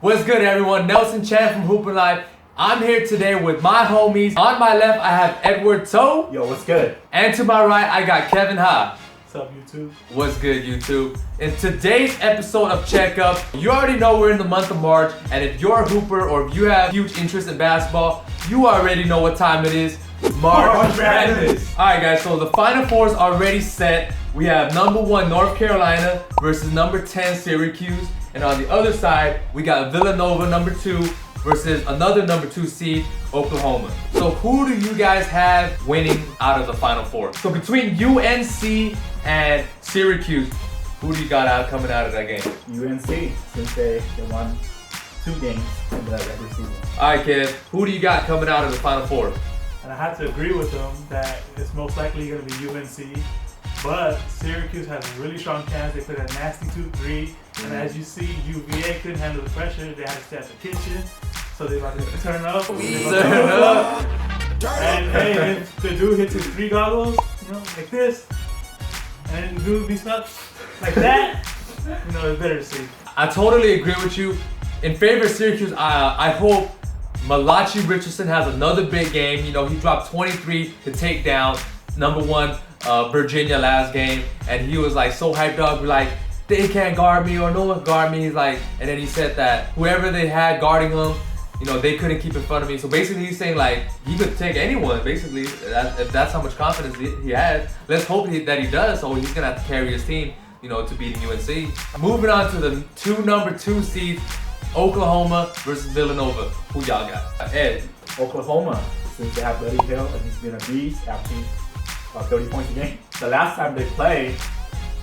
What's good, everyone? Nelson Chan from Hooper Life. I'm here today with my homies. On my left, I have Edward Toe. Yo, what's good? And to my right, I got Kevin Ha. What's up, YouTube? What's good, YouTube? In today's episode of Checkup, you already know we're in the month of March, and if you're a hooper or if you have huge interest in basketball, you already know what time it is. March Madness. Alright guys, so the Final Four is already set. We have number 1 North Carolina versus number 10 Syracuse. And on the other side, we got Villanova number 2 versus another number 2 seed, Oklahoma. So who do you guys have winning out of the Final Four? So between UNC and Syracuse, who do you got coming out of that game? UNC, since they won 2 games in the regular season. Alright kids, who do you got coming out of the Final Four? And I have to agree with them that it's most likely going to be UNC. But Syracuse has a really strong chance. They put a nasty 2-3. And as you see, UVA couldn't handle the pressure. They had to stay at the kitchen. So they're about to turn up. And hey, if the dude hits his 3 goggles, you know, like this, and the dude be stuck like that, you know, it's better to see. I totally agree with you. In favor of Syracuse, I hope Malachi Richardson has another big game. You know, he dropped 23 to take down number 1 Virginia last game, and he was like so hyped up, like they can't guard me or no one guard me. He's like, and then he said that whoever they had guarding him, you know, they couldn't keep in front of me. So basically, he's saying like he could take anyone. Basically, if that's how much confidence he has, let's hope that he does. So he's gonna have to carry his team, you know, to beat UNC. Moving on to the number 2 seeds, Oklahoma versus Villanova. Who y'all got? Ed. Oklahoma, since they have Buddy Hield and he's been a beast, averaging about 30 points a game. The last time they played,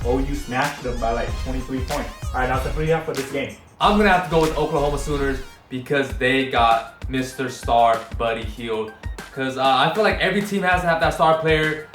OU smashed them by like 23 points. Alright, now who do you have for this game? I'm gonna have to go with Oklahoma Sooners because they got Mr. Star Buddy Hield. Because I feel like every team has to have that star player,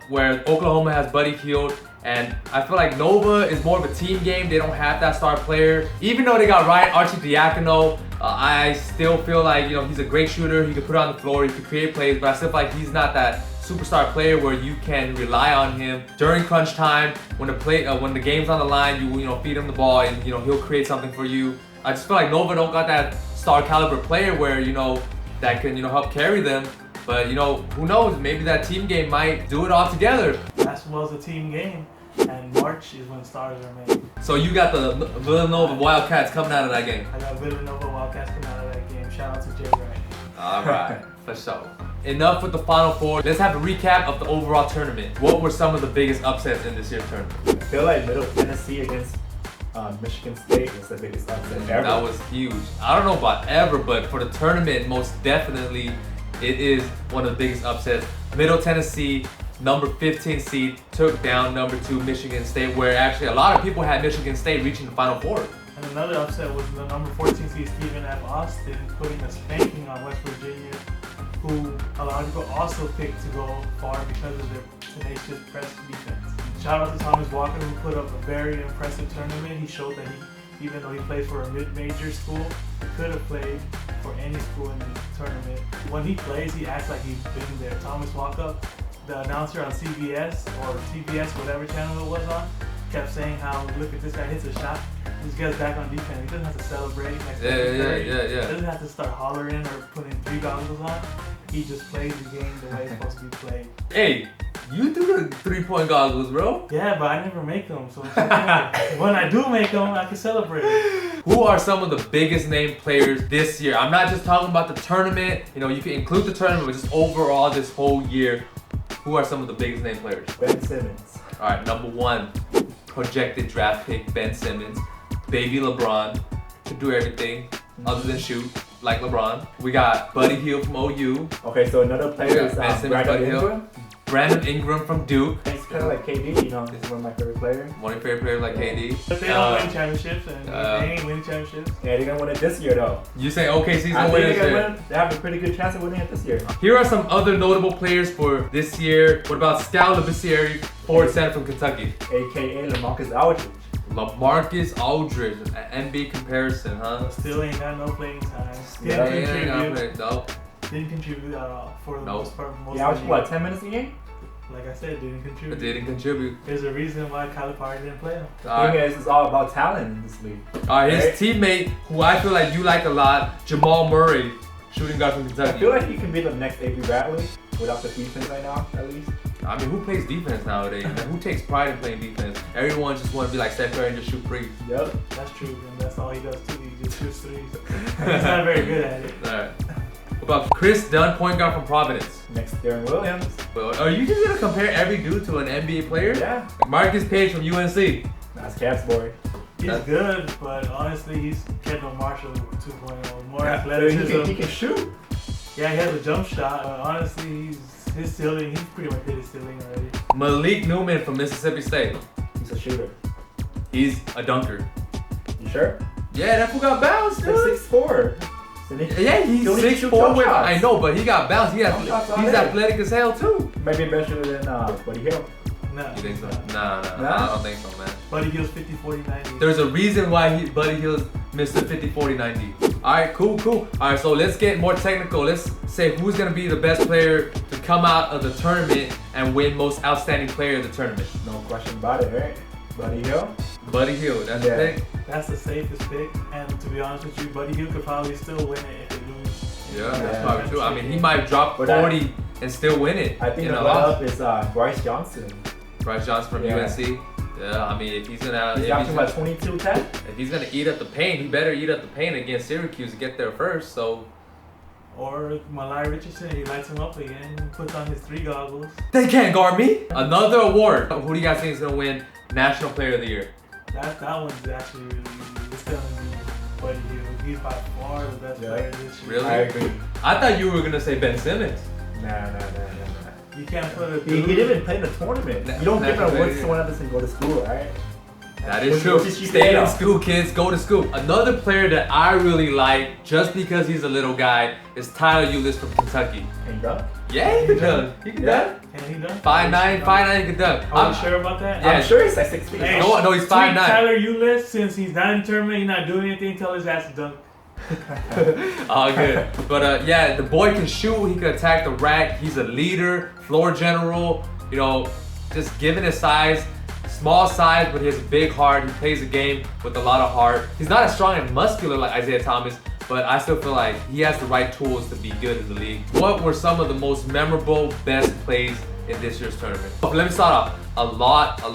where Oklahoma has Buddy Hield. And I feel like Nova is more of a team game. They don't have that star player. Even though they got Ryan Arcidiacono, I still feel like, you know, he's a great shooter. He can put it on the floor, he can create plays, but I still feel like he's not that superstar player where you can rely on him during crunch time when the game's on the line. You know, feed him the ball and, you know, he'll create something for you. I just feel like Nova don't got that star caliber player where, you know, that can, you know, help carry them. But, you know, who knows? Maybe that team game might do it all together. Basketball's a team game, and March is when stars are made. So you got the Villanova Wildcats coming out of that game. I got Villanova Wildcats coming out of that game. Shout out to Jay Wright. All right, for sure. Enough with the Final Four. Let's have a recap of the overall tournament. What were some of the biggest upsets in this year's tournament? I feel like Middle Tennessee against Michigan State was the biggest upset ever. That was huge. I don't know about ever, but for the tournament, most definitely, it is one of the biggest upsets. Middle Tennessee, number 15 seed, took down number 2 Michigan State, where actually a lot of people had Michigan State reaching the Final Four. And another upset was the number 14 seed Stephen F. Austin putting a spanking on West Virginia, who a lot of people also picked to go far because of their tenacious press defense. Shout out to Thomas Walker, who put up a very impressive tournament. He showed that even though he played for a mid-major school, he could have played for any school in the tournament. When he plays, he acts like he's been there. Thomas Walker, the announcer on CBS or TBS, whatever channel it was on, kept saying how, look at this guy hits a shot, this guy's back on defense. He doesn't have to celebrate. Yeah. He doesn't have to start hollering or putting 3 goggles on. He just plays the game the way it's supposed to be played. Hey, you do the 3-point goggles, bro. Yeah, but I never make them. So when I do make them, I can celebrate. Who are some of the biggest name players this year? I'm not just talking about the tournament. You know, you can include the tournament, but just overall this whole year. Who are some of the biggest name players? Ben Simmons. All right, number 1, projected draft pick Ben Simmons. Baby LeBron to do everything other than shoot like LeBron. We got Buddy Hield from OU. Okay, so another player is Ben Simmons, Brandon Buddy Hield. Ingram. Brandon Ingram from Duke. He's kind of like KD, you know, he's one of my favorite players. One of your favorite players like KD. But they don't win championships, and they ain't winning championships. Yeah, they're gonna win it this year though. You say OKC's I gonna think win they're this gonna year? win. They have a pretty good chance of winning it this year. Here are some other notable players for this year. What about Scal Labissiere, forward center from Kentucky? AKA LaMarcus Aldridge. LaMarcus Aldridge, an NBA comparison, huh? Still ain't got no playing time. Yeah, Didn't contribute at all for the most part. Yeah, I was what, 10 minutes a game? like I said, didn't contribute. But didn't contribute. There's a reason why Calipari didn't play him. All thing right. is, it's all about talent in this league. All right, his Right? teammate, who I feel like you like a lot, Jamal Murray, shooting guard from I Kentucky. feel like he can be the next A.B. Bradley without the defense right now, at least. I mean, who plays defense nowadays? Like, who takes pride in playing defense? Everyone just want to be like Steph Curry and just shoot free. Yep. That's true, and that's all he does too. He just shoots threes. He's not very good at it. All right. What about Chris Dunn, point guard from Providence? Next, Darren Williams. Well, are you just gonna compare every dude to an NBA player? Yeah. Marcus Page from UNC. That's Cavs boy. He's That's- good, but honestly, he's Kendall Marshall 2.0. More He athleticism. can shoot. Yeah, he has a jump shot, but honestly, his ceiling, he's pretty much hit his ceiling already. Malik Newman from Mississippi State. He's a shooter. He's a dunker. You sure? Yeah, that fool got bounced, He's dude. 6'4". Yeah, he's He only can shoot 6'4". jump with- shots. I know, but he got bounced. Jump shots all He's day. athletic as hell too. Maybe better than Buddy Hill. No. You think so? no. Nah, Nah? I don't think so, man. Buddy Hill's 50, 40, 90. There's a reason why Buddy Hill's Mr. 50, 40, 90. Alright, cool. Alright, so let's get more technical. Let's say who's gonna be the best player to come out of the tournament and win most outstanding player of the tournament. No question about it, right? Buddy Hill. Buddy Hill, that's Yeah. the pick. That's the safest pick, and to be honest with you, Buddy Hill could probably still win it if they lose. Yeah, that's Yeah. probably true. I mean, he might drop But 40 and still win it. I think in the a loss. up is Bryce Johnson. Bryce Johnson from Yeah. UNC. Yeah, I mean, if he's gonna He's averaging about 22-10. if he's gonna eat up the paint, he better eat up the paint against Syracuse to get there first. So Or Malai Richardson, he lights him up again, puts on his 3 goggles. they can't guard me. Another award. Who do you guys think is gonna win National Player of the Year? That one's actually really easy. It's gonna be Buddy Hill. He's by far the best Yeah. player this year. Really? I agree. I thought you were gonna say Ben Simmons. Nah. You can't put a He didn't even play in the tournament. You don't give an award to someone that doesn't go to school, right? That is What's true. his GPA Stay in now? school, kids. Go to school. Another player that I really like, just because he's a little guy, is Tyler Ulis from Kentucky. Ain't done. Yeah, he can dunk. He can Yeah. dunk. Can he dunk? 5'9", he can dunk. Are you sure about that? Yeah. I'm sure he's like 6 feet. Hey, No, he's tweet 5'9". Tyler Ulis, since he's not in the tournament, he's not doing anything, tell his ass to dunk. All good. But yeah, the boy can shoot. He can attack the rack. He's a leader, floor general. You know, just given his size, small size, but he has a big heart. He plays the game with a lot of heart. He's not as strong and muscular like Isaiah Thomas, but I still feel like he has the right tools to be good in the league. What were some of the most memorable, best plays in this year's tournament? Let me start off. A lot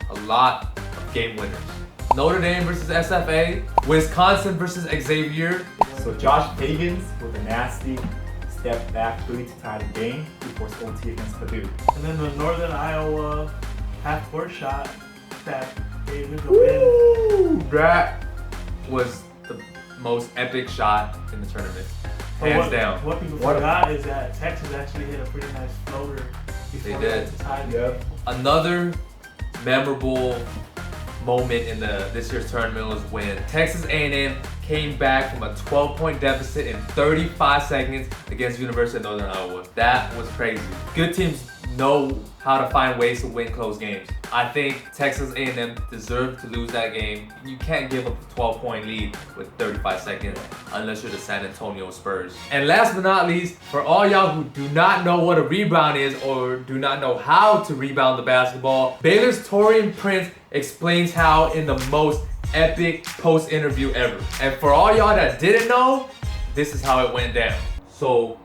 of game winners. Notre Dame versus SFA, Wisconsin versus Xavier. So Josh Higgins with a nasty step back 3 to tie the game before OT against Purdue. And then the Northern Iowa half-court shot that gave him the win. Ooh, that was the most epic shot in the tournament, But hands down. What people What a- forgot is that Texas actually hit a pretty nice floater before They did. had to tie the Yep. game. Another memorable moment in this year's tournament was when Texas A&M came back from a 12-point deficit in 35 seconds against University of Northern Iowa. That was crazy. Good teams know how to find ways to win close games. I think Texas A&M deserved to lose that game. You can't give up a 12-point lead with 35 seconds unless you're the San Antonio Spurs. And last but not least, for all y'all who do not know what a rebound is or do not know how to rebound the basketball, Baylor's Torian Prince explains how in the most epic post interview ever. And for all y'all that didn't know, this is how it went down. So,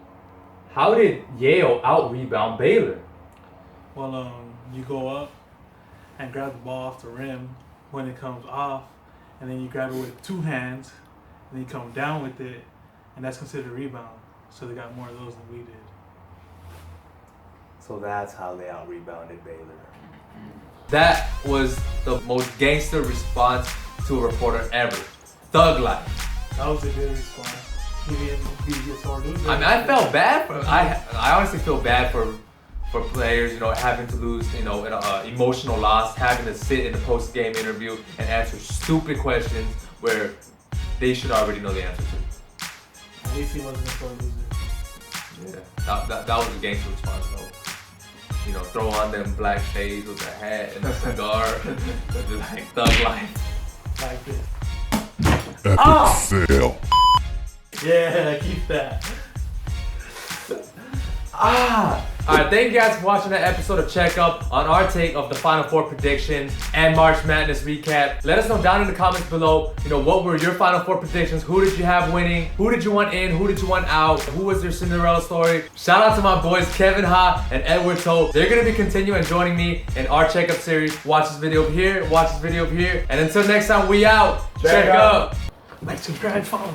how did Yale out rebound Baylor? Well, you go up and grab the ball off the rim when it comes off, and then you grab it with 2 hands, and then you come down with it, and that's considered a rebound. So they got more of those than we did. So that's how they out rebounded Baylor. That was the most gangster response to a reporter ever. Thug life. That was a good response. He didn't beat his sore loser. I mean, I felt bad for. I honestly feel bad for players, you know, having to lose, you know, an emotional loss, having to sit in the post-game interview and answer stupid questions where they should already know the answer to. At least he wasn't a sore loser. Yeah, that was a gangster response though. You know, throw on them black shades with a hat and a cigar, like thug life. Like this. Epic fail. Yeah, keep that. Alright, thank you guys for watching that episode of Checkup on our take of the Final Four predictions and March Madness recap. Let us know down in the comments below, what were your Final Four predictions? Who did you have winning? Who did you want in? Who did you want out? Who was your Cinderella story? Shout out to my boys Kevin Ha and Edward Toe. They're gonna be continuing joining me in our Checkup series. Watch this video over here, watch this video over here. And until next time, we out. Check up. Like, subscribe, follow.